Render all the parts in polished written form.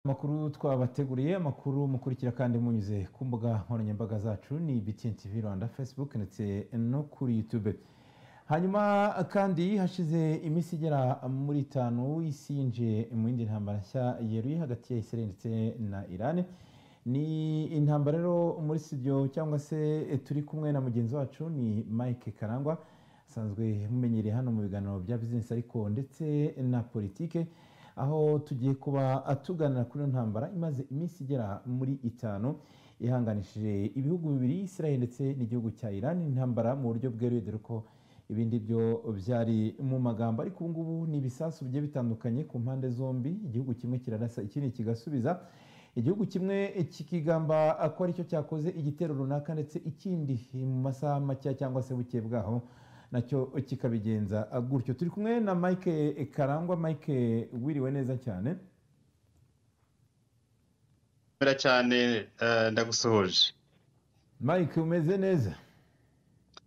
Amakuru twabateguriye amakuru mukurikira kandi munyuze ku mbuga nkoranyambaga zacu ni BTN TV Rwanda, Facebook ndetse no kuri YouTube. Hanyuma kandi hashize iminsi igera muri 5 isi yinjiye mu yindi ntambara nshya yeruye hagati ya Israel ndetse na Iran. Ni intambara rero muri studio cyangwa se turi kumwe na mugenzi wacu ni Mike Karangwa, asanzwe mumenyereye hano mu biganiro bya business ariko ndetse na politike, aho tugiye kuba tuganira kuri ntambara imaze iminsi igera muri 5 ihanganishije ibihugu bibiri, Israel ndetse n'igihugu cya Iran. Intambara mu buryo bweruye dore ko ibindi byo byari mu magambo, ariko ubu ngubu ni ibisasu bigiye bitandukanye ku mpande zombi. Igihugu kimwe kirarasa ikindi kigasubiza, igihugu kimwe kikigamba ko aricyo cyakoze igitero runaka ndetse ikindi mu masaha make cyangwa se buke bwaho nacyo kikabigenza gutyo. Turi kumwe na Mike Karangwa. Mike, wiriwe neza cyane? Mera cyane, ndagusohoje. Mike, umeze neza?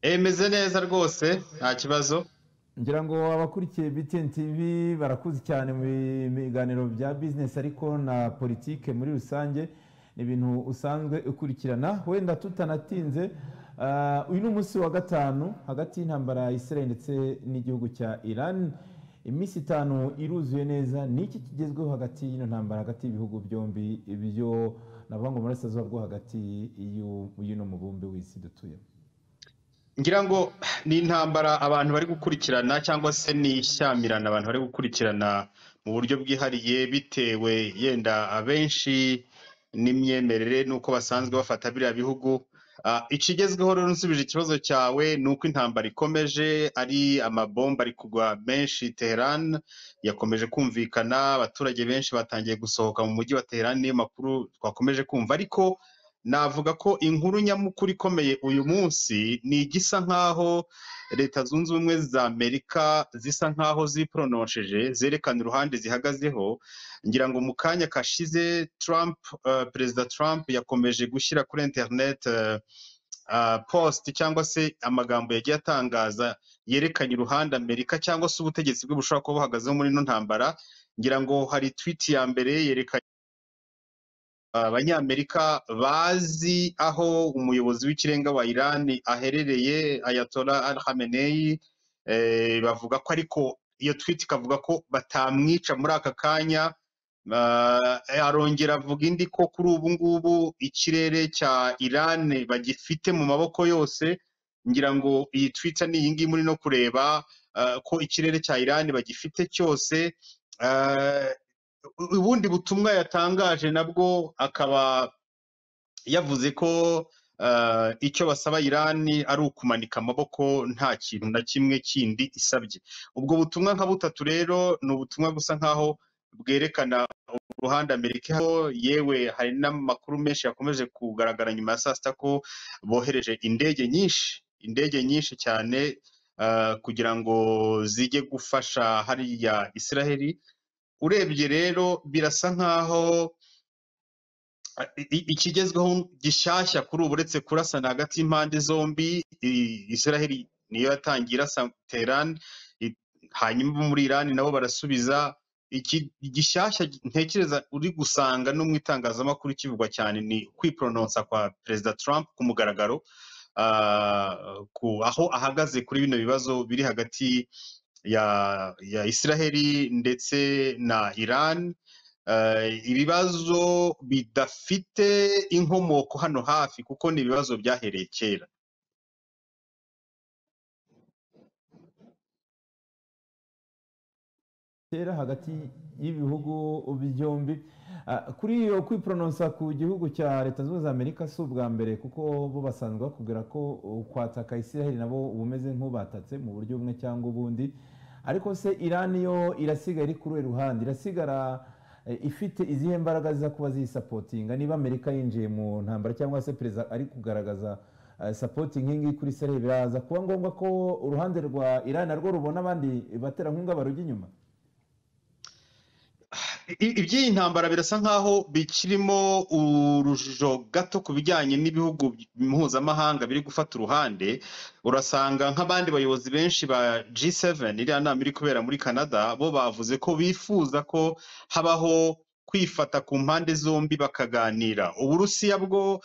Meze neza rwose, nta kibazo. Ngira ngo abakurikiye BTN TV barakuzi cyane mu biganiro bya business ariko na politike muri rusange, ni ibintu usanzwe ukurikirana. Wenda tutanatinze, uyu ni umunsi wa 5 hagati y'intambara ya Israel ndetse n'igihugu cya Iran. Iminsi 5 iruzuye neza. Ni iki kigezweho hagati y'ino ntambara hagati y'ibihugu byombi ibyo navuga ngo murasazuba bwo hagati y'uno mubumbe w'isi dutuyemo? Ngira ngo ni intambara abantu bari gukurikirana cyangwa se ni ishyamirana abantu bari gukurikirana mu buryo bwihariye, bitewe yenda abenshi n'imyemerere nuko basanzwe bafata biriya bihugu. Ikigezweho rero, nsubije ikibazo cyawe, nuko intambara ikomeje, ari amabomba ari kugwa menshi. Tehran yakomeje kumvikana, abaturage benshi batangiye gusohoka mu mujyi wa Tehran, niyo makuru twakomeje kumva. Ariko navuga ko inkuru nyamukuru ikomeye uyu munsi ni igisa nkaho Leta Zunze Ubumwe za Amerika zisa nkaho zipronosheje, zerekana uruhande zihagazeho. Ngira ngo mu kanya kashize Perezida Trump yakomeje gushyira kuri internet post cyangwa se amagambo yagiye atangaza yerekanye uruhande Amerika cyangwa se ubutegetsi bwe bushobora kuba buhagazeho muri ino ntambara. Ngira ngo hari tweet ya mbere yerekanye Abanyamerika bazi aho umuyobozi w'ikirenga wa Iran aherereye, Ayatollah Ali Khamenei. Bavuga ko, ariko iyo tweet ikavuga ko batamwica muri aka kanya. Arongera avuga indi ko kuri ubu ngubu ikirere cya Iran bagifite mu maboko yose. Ngira ngo iyi tweet ni iyi ngiyi muri no kureba, ko ikirere cya Iran bagifite cyose. Ubundi butumwa yatangaje nabwo akaba yavuze ko icyo basaba Iran ari ukumanika amaboko, nta kintu na kimwe kindi isabye. Ubwo butumwa nka butatu rero ni ubutumwa busa nkaho bwerekana uruhande Amerika. Yewe hari n'amakuru menshi yakomeje kugaragara nyuma ya saa sita ko bohereje indege nyinshi cyane kugira ngo zijye gufasha hariya Israel. Urebye rero birasa nkaho ikigezweho gishyashya kuri ubu, uretse kurasana hagati y'impande zombi, Israel niyo yatangiye irasa Tehran, hanyuma muri Iran nabo barasubiza. Iki gishyashya ntekereza uri gusanga no mu itangazamakuru kivugwa cyane ni kwiprononsa kwa Perezida Trump ku mugaragaro, aho ahagaze kuri bino bibazo biri hagati ya Israel ndetse na Iran. Ibibazo bidafite inkomoko hano hafi kuko ni ibibazo byahereye kera. Hagati y'ibihugu byombi. Kuri iyo kwiprononsa ku gihugu cya Leta Zunze Ubumwe za Amerika si ubwa mbere, kuko bo basanzwe bakubwira ko kwataka Israel nabo ubumeze nk'ubatatse mu buryo bumwe cyangwa ubundi. Ariko se Iran yo irasigara iri kuri ruhande, irasigara ifite izihe mbaraga ziza kuba zisapotinga niba Amerika yinjiye mu ntambara cyangwa se perezida ari kugaragaza supporting nkingi kuri Israel? Biraza kuba ngombwa ko uruhande rwa Iran narwo rubona abandi baterankunga barujya inyuma. Iby'iyi ntambara birasa nkaho bikirimo urujijo gato ku bijyanye n'ibihugu mpuzamahanga biri gufata uruhande. Urasanga nk'abandi bayobozi benshi ba G7, iriya nama iri kubera muri Canada, bo bavuze ko bifuza ko habaho kwifata ku mpande zombi bakaganira. Uburusiya bwo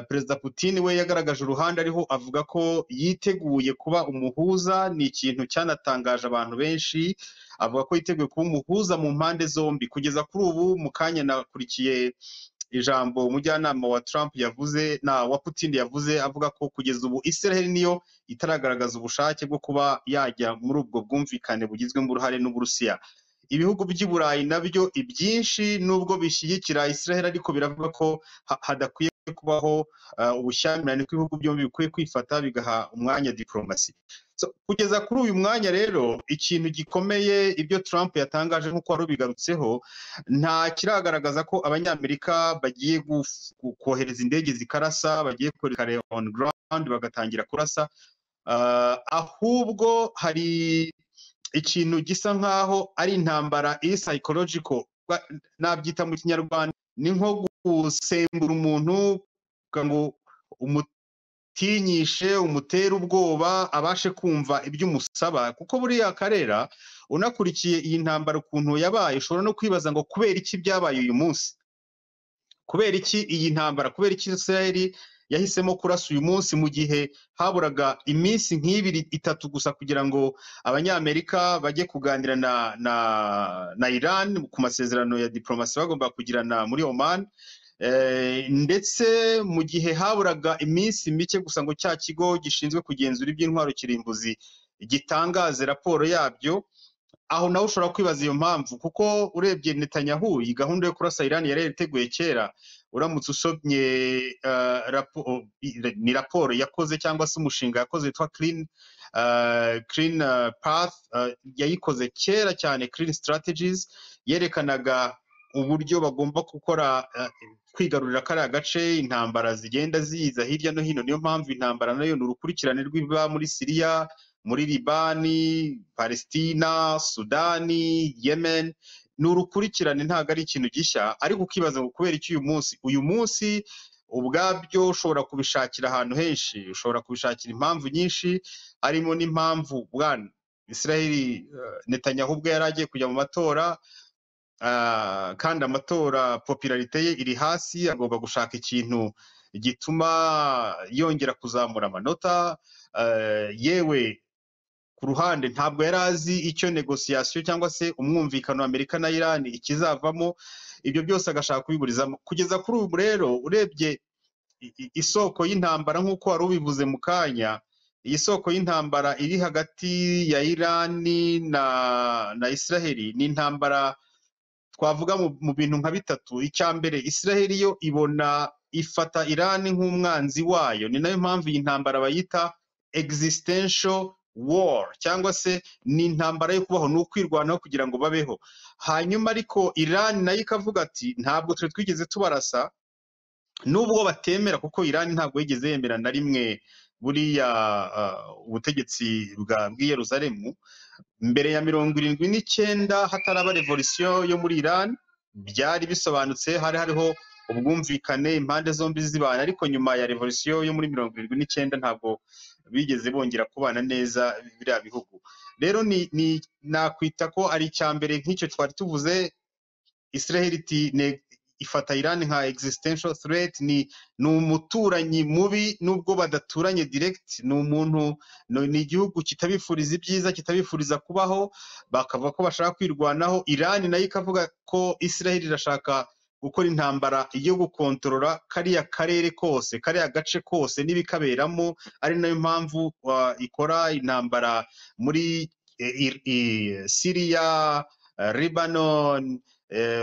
Perezida Putin we yagaragaje uruhande ariho avuga ko yiteguye kuba umuhuza, ni ikintu cyanatangaje abantu benshi, avuga ko yiteguye kuba umuhuza mu mpande zombi. Kugeza kuri ubu mu kanya nakurikiye ijambo umujyanama wa Trump yavuze wa Putin yavuze, avuga ko kugeza ubu Israel niyo itaragaragaza ubushake bwo kuba yajya muri ubwo bwumvikane bugizwemo uruhare n'Uburusiya. Ibihugu by'i Burayi nabyo ibyinshi nubwo bishyigikira Israel, ariko biravuga ko hadakwiye kubaho ubushyamirane, ko ibihugu byombi bikwiye kwifata bigaha umwanya diplomasi. Kugeza kuri uyu mwanya rero ikintu gikomeye ibyo Trump yatangaje nk'uko wari ubigarutseho, nta kiragaragaza ko abanyamerika bagiye kohereza indege zikarasa, bagiye kohereza on ground bagatangira kurasa, ahubwo hari ikintu gisa nkaho ari intambara iri psychological, nabyita mu kinyarwanda ni nko gusembura umuntu ngo umutinyishe, umutere ubwoba, abashe kumva ibyo umusaba. Kuko buriya Karera unakurikiye iyi ntambara ukuntu yabaye, ushobora no kwibaza ngo kubera iki byabaye uyu munsi, kubera iki iyi ntambara, kubera iki Israel yahisemo kurasa uyu munsi mu gihe haburaga iminsi nk'ibiri itatu gusa kugira ngo abanyamerika bajye kuganira na Iran ku masezerano ya diplomasi bagomba kugirana muri Oman, ndetse mu gihe haburaga iminsi mike gusa ngo cya kigo gishinzwe kugenzura iby'intwaro kirimbuzi gitangaze raporo yabyo. Aho nawe ushobora kwibaza iyo mpamvu, kuko urebye Netanyahu iyi gahunda yo kurasa Iran yari yariteguye kera. Uramutse usomye ni raporo yakoze cyangwa se umushinga yakoze witwa Clean Path, yayikoze kera cyane, Clean Strategies, yerekanaga uburyo bagomba gukora kwigarurira kariya gace, intambara zigenda ziza hirya no hino. Niyo mpamvu intambara nayo ni urukurikirane rw'ibiba muri Syria, muri Libani, Palestina, Sudani, Yemen, ni urukurikirane, ntabwo ari ikintu gishya. Ariko ukibaza ngo kubera iki uyu munsi ubwabyo ushobora kubishakira ahantu henshi, ushobora kubishakira impamvu nyinshi, harimo n'impamvu bwana Israel Netanyahu ubwo yari agiye kujya mu matora, kandi amatora popularite ye iri hasi, agomba gushaka ikintu gituma yongera kuzamura amanota. Yewe ku ruhande ntabwo yari azi icyo negociation cyangwa se umwumvikano wa Amerika na Iran ikizavamo, ibyo byose agashaka kubiburizamo. Kugeza kuri ubu rero urebye isoko y'intambara nk'uko wari ubivuze mu kanya, iyi soko y'intambara iri hagati ya Iran na Israel ni intambara twavuga mu bintu nka bitatu. Icya mbere, Israel yo ifata Iran nk'umwanzi wayo, ni nayo mpamvu iyi ntambara bayita existential war, cyangwa se ni intambara yo kubaho, ni ukwirwanaho kugira ngo babeho. Hanyuma ariko Iran nayo ikavuga ati ntabwo twigeze tubarasa, nubwo batemera, kuko Iran ntabwo yigeze yemera na rimwe buriya ubutegetsi bw'i Yerusalemu. Mbere ya 79 hataraba revolution yo muri Iran byari bisobanutse, hariho ubwumvikane, impande zombi zibana. Ariko nyuma ya revolution yo muri 79 ntabwo bigeze bongera kubana neza biriya bihugu. Rero ni nakwita ko ari icyambere nk'icyo twari tuvuze. Israel ifata Iran nka existential threat, ni umuturanyi mubi nubwo badaturanye direct, ni umuntu, ni igihugu kitabifuriza ibyiza, kitabifuriza kubaho, bakavuga ko bashaka kwirwanaho. Iran nayo ikavuga ko Israel irashaka gukora intambara yo gukontorora kariya karere kose, kariya gace kose n'ibikaberamo, ari nayo mpamvu ikora intambara muri Syria, Lebanon,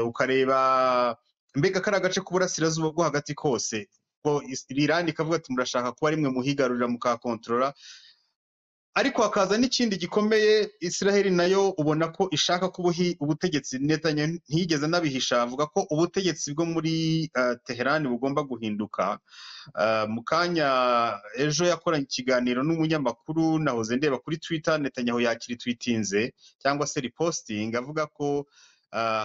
ukareba mbega kariya gace k'uburasirazuba bwo hagati kose. Iran ikavuga ati murashaka kuba rimwe muhigarurira mukakontorora. Ariko hakaza n'ikindi gikomeye, Israel nayo ubona ko ishaka ko ubutegetsi, Netanyahu ntiyigeze anabihisha, avuga ko ubutegetsi bwo muri Tehran bugomba guhinduka. Mu kanya ejo yakoranye ikiganiro n'umunyamakuru, nahoze ndeba kuri Twitter, Netanyahu yakiri-tweetinze cyangwa se reposting, avuga ko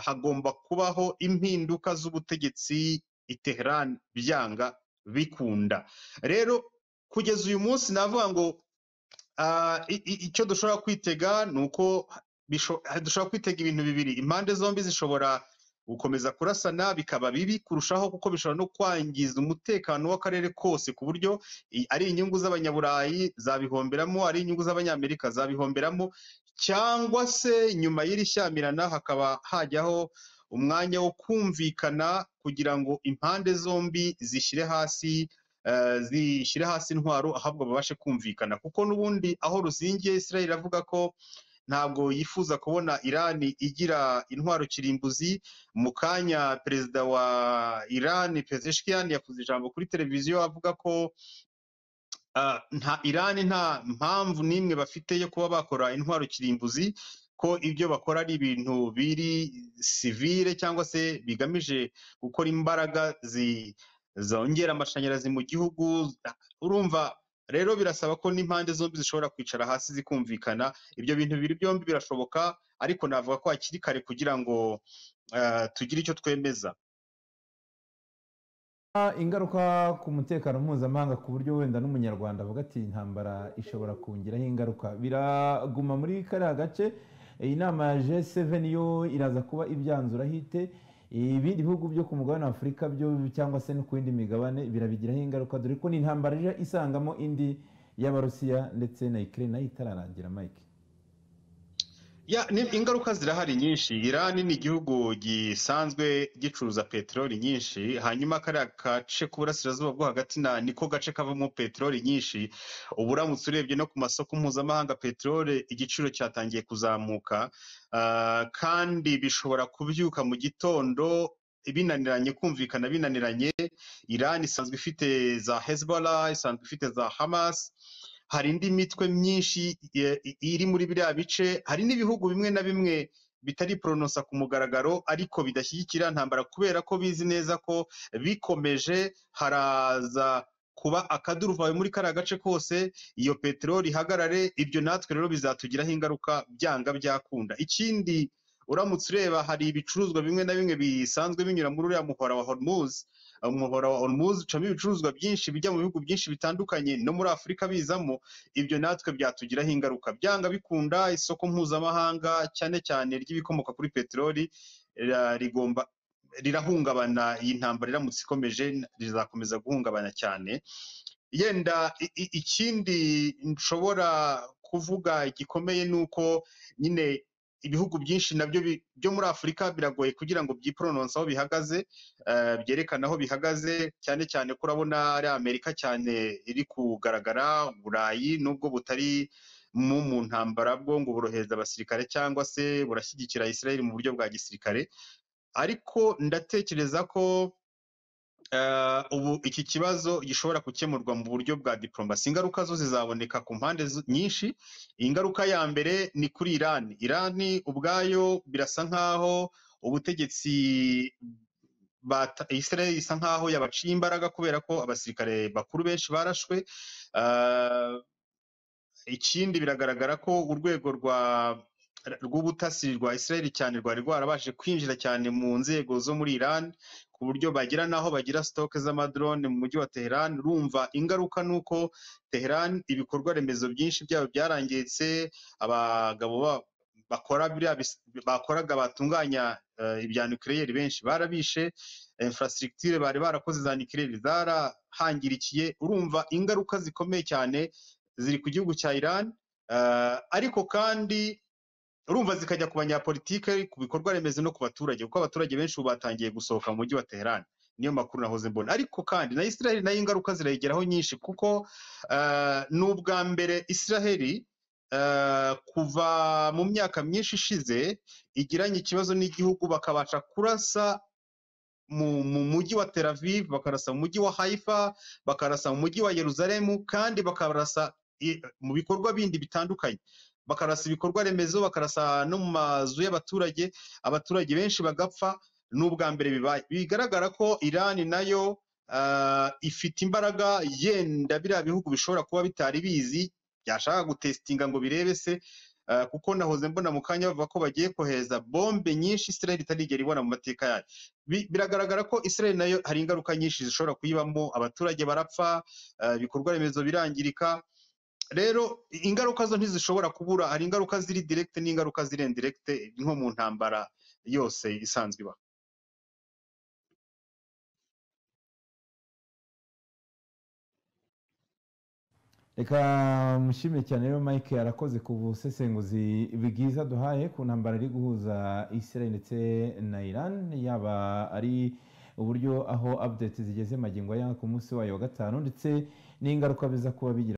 hagomba kubaho impinduka z'ubutegetsi i Tehran byanga bikunda. Rero kugeza uyu munsi navuga ngo icyo dushobora kwitega ni uko dushobora kwitega ibintu bibiri. Impande zombi zishobora gukomeza kurasana bikaba bibi kurushaho kuko bishobora no kwangiza umutekano w'akarere kose ku buryo ari inyungu z'abanyaburayi zabihomberamo, ari inyungu z'abanyamerika zabihomberamo, cyangwa se nyuma y'iri shyamirana hakaba hajyaho umwanya wo kumvikana kugira ngo impande zombi zishyire hasi intwaro ahubwo babashe kumvikana, kuko n'ubundi aho ruzingiye Israel iravuga ko ntabwo yifuza kubona Irani igira intwaro kirimbuzi. Mu kanya perezida wa Irani Pezeshkian yavuze ijambo kuri televiziyo avuga ko Irani nta mpamvu n'imwe bafite yo kuba bakora intwaro kirimbuzi, ko ibyo bakora ari ibintu biri sivile cyangwa se bigamije gukora imbaraga zongera amashanyarazi mu gihugu. Urumva rero birasaba ko n'impande zombi zishobora kwicara hasi zikumvikana. Ibyo bintu bibiri byombi birashoboka, ariko navuga ko hakiri kare kugira ngo tugire icyo twemeza. Ingaruka ku mutekano mpuzamahanga ku buryo wenda n'umunyarwanda avuga ati intambara ishobora kungiraho ingaruka, biraguma muri kariya gace. Iyi nama ya G7 yo iraza kuba ibyanzura hite, ibindi bihugu byo ku mugabane wa Afurika byo cyangwa se no ku yindi migabane birabigiraho ingaruka, dore ko ni intambara ije isangamo indi y'Abarusiya ndetse na Ukraine nayo itararangira. Mike, ingaruka zirahari nyinshi. Irani ni igihugu gisanzwe gicuruza peteroli nyinshi, hanyuma kariya gace k'uburasirazuba bwo hagati niko gace kavamo peteroli nyinshi. Ubu uramutse urebye no ku masoko mpuzamahanga peteroli igiciro cyatangiye kuzamuka, kandi bishobora kubyuka mu gitondo binaniranye kumvikana, binaniranye. Irani isanzwe ifite za Hezbollah, isanzwe ifite za Hamas, hari indi mitwe myinshi iri muri biriya bice. Hari n'ibihugu bimwe na bimwe bitari pronosa ku mugaragaro ariko bidashyigikira ntambara, kubera ko bizi neza ko bikomeje haraza kuba akaduruvayo muri kariya gace kose, iyo peteroli ihagarare. Ibyo natwe rero bizatugiraho ingaruka byanga byakunda. Ikindi uramutse ureba, hari ibicuruzwa bimwe na bimwe bisanzwe binyura muri uriya muhora wa Hormuz. Umuhora wa Hormuz ucamo ibicuruzwa byinshi bijya mu bihugu byinshi bitandukanye, no muri Afurika bizamo. Ibyo natwe byatugiraho ingaruka byanga bikunda. Isoko mpuzamahanga cyane cyane ry'ibikomoka kuri peteroli rirahungabana. Iyi ntambara iramutse ikomeje rizakomeza guhungabana cyane. Yenda ikindi nshobora kuvuga gikomeye ni uko nyine ibihugu byinshi nabyo byo muri Afurika biragoye kugira ngo byipronounce aho bihagaze, byerekana aho bihagaze, cyane cyane ko urabona ari Amerika cyane iri kugaragara. Burayi nubwo butari mu ntambara bwo ngo burohereza abasirikare cyangwa se burashyigikira Israel mu buryo bwa gisirikare, ariko ndatekereza ko ubu iki kibazo gishobora gukemurwa mu buryo bwa diplomasi. Ingaruka zo zizaboneka ku mpande nyinshi. Ingaruka ya mbere ni kuri Irani. Irani ubwayo birasa nkaho ubutegetsi Israel isa nkaho yabaciye imbaraga, kubera ko abasirikare bakuru benshi barashwe. Ikindi biragaragara ko urwego rw'ubutasi rwa Israel cyane rwari rwarabashe kwinjira cyane mu nzego zo muri Iran, ku buryo bagira naho bagira stock z'amadrone mu mujyi wa Tehran. Urumva ingaruka nuko Tehran ibikorwa remezo byinshi byabo byarangiritse. Abagabo bakoraga batunganya ibya nucleaire benshi barabishe. Infrastructure bari barakoze za nucleaire zarahangirikiye. Urumva ingaruka zikomeye cyane ziri ku gihugu cya Iran, ariko kandi urumva zikajya ku banyapolitike, ku bikorwa remezo no ku baturage, kuko abaturage benshi ubu batangiye gusohoka mu mujyi wa Tehran. Niyo makuru nahoze mbona. Ariko kandi na Israel nayo ingaruka zirayigeraho nyinshi, kuko n'ubwa mbere Israel kuva mu myaka myinshi ishize igiranye ikibazo n'igihugu, bakabasha kurasa mu mujyi wa Tel Aviv, bakarasa mu mujyi wa Haifa, bakarasa mu mujyi wa Yerusalemu, kandi bakarasa mu bikorwa bindi bitandukanye. Bakarasa ibikorwa remezo, bakarasa no mu mazu y'abaturage, abaturage benshi bagapfa. N'ubwa mbere bibaye. Bigaragara ko Iran nayo ifite imbaraga, yenda biriya bihugu bishobora kuba bitari bizi, byashaka gutestinga ngo birebe se, kuko nahoze mbona mu kanya bavuga ko bagiye kohereza bombe nyinshi Israel itarigera ibona mu mateka yayo. Biragaragara ko Israel nayo hari ingaruka nyinshi zishobora kuyibamo. Abaturage barapfa, ibikorwa remezo birangirika. Rero ingaruka zo ntizishobora kubura. Hari ingaruka ziri direct n'ingaruka ziri indirect, nko mu ntambara yose isanzwe iba. reka mushimire cyane rero Mike arakoze ku busesenguzi bwiza duhaye ku ntambara iri guhuza Israel ndetse na Iran, yaba ari uburyo aho update zigeze magingo aya ku munsi wayo wa gatanu ndetse n'ingaruka biza kuba bigira